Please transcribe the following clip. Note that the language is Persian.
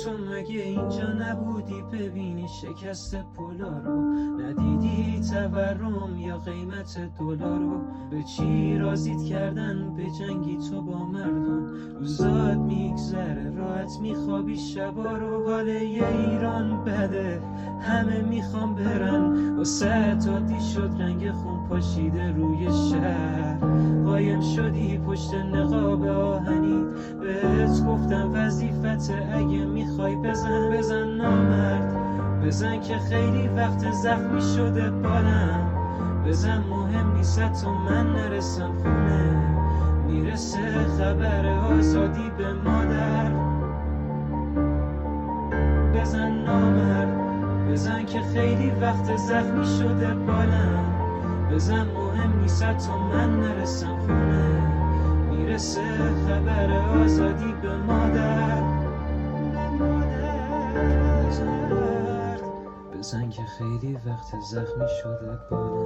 تو مگه اینجا نبودی ببینی شکست پولا رو؟ ندیدی تورم یا قیمت دلار رو؟ به چی راضیت کردن به جنگی تو با مردم؟ روزات میگذره راحت میخوابی شبا رو. حال یه ایران بده همه میخوام برن، واسه عادی شد رنگ خون پاشیده روی شهر. قایم شدی پشت نقاب آهنی، بهت گفتم وظیفت اگه میخوای بزن نامرد. بزن که خیلی وقت زخمی شده بالم. بزن مهم نیست تو من نرسم خونه، میرسه خبر آزادی به مادر. بزن نامرد، بزن که خیلی وقت زخمی شده بالم. بزن مهم نیست تو من نرسم خونه، میرسه خبر آزادی به مادر. بزن که خیلی وقت زخمی شده بالم.